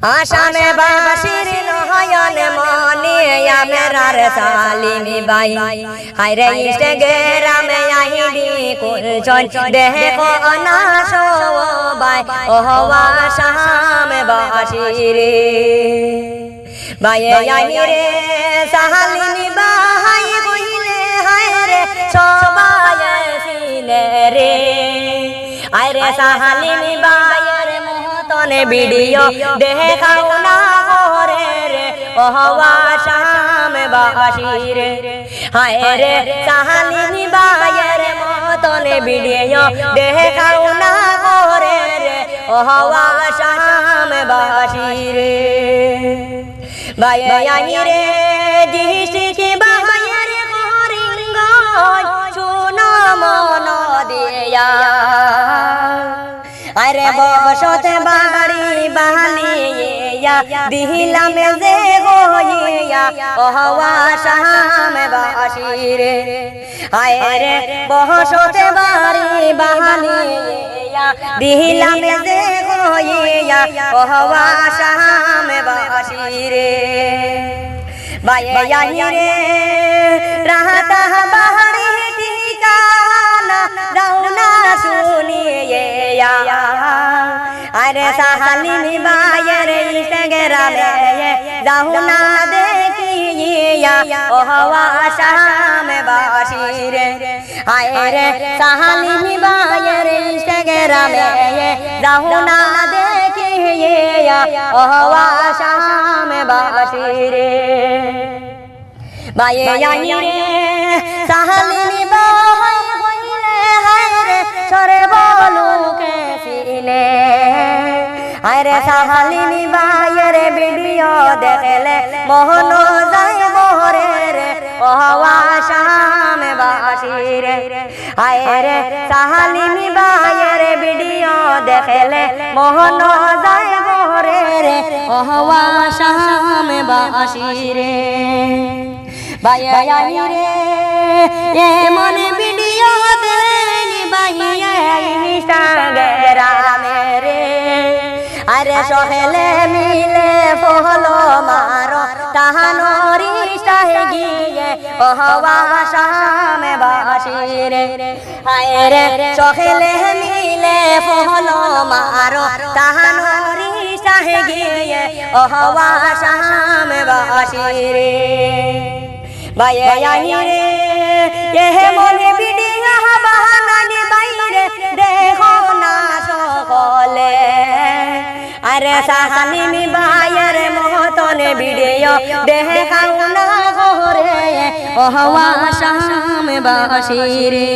আসামে বাসির নয়ন মনি আমরার সালিমি বাই হায়রে ইনস্টাগ্রামে আইডি কুলচন দেখো না সবাই ওহওয়া আসামে বাসিরে বায়ে আইরে সালিমি বাই কইলে হায়রে সবাই সিনে রে আয়রে সালিমি বায়ের মহতনে ভিডিও দেখাও না করে রে ওহওয়া আসামে বাসিরে হায়রে সালিমি বায়ের মহতনে ভিডিও দেখাও না করে রে ওহওয়া আসামে বাসিরে বায়ে আইরে ডিস্ট্রিক্ট বায়ের করিঙ্গন শুনো মন দিয়া আরে বসতে বাড়ি বানিয়া দিলাম যে হইয়া ওহওয়া আসামে বাসিরে আরে বসতে বাড়ি বানিয়া দিলাম যে হইয়া ওহওয়া আসামে বাসিরে বায়ে আইরে রাহতা বাড়ি ঠিকানা রওনা শুনিয়ে আরে সালিমি বায়ের ইনস্টাগ্রামে যাও না দেখিয়া ওহওয়া আসামে বাসিরে আরে সালিমি বায়ের ইনস্টাগ্রামে যাও না দেখিয়া ওহওয়া আসামে বাসিরে বায়ে আইরে সালিমি বাই কইলে হায়রে সরে বলো কে সিনে আরে সালিমি বায়ের ভিডিও দেখলে মোহন যায় বহরে রে ওহওয়া আসামে বাসিরে আরে সালিমি বায়ের ভিডিও দেখলে মোহন যায় বহরে রে ওহওয়া আসামে বাসিরে বায়ে আইরে এমন ভিডিও দেখি বাহিয়ে ইনস্টাগ্রামে রে আরে সহেলে মিলে ফলো মারো তাহানোরি সাহে গিয়ে ওহওয়া আসামে বাসিরে আরে সহেলে মিলে ফলো মারো তাহানোরি সাহে গিয়ে ওহওয়া আসামে বাসিরে বায়ে আইরে এমন ভিডিও বানানি বাইরে দেখো না সকলে আরে সালিমি বায়ের মহতনে ভিডিও দেখাও না করে ওহওয়া আসামে বাসিরে।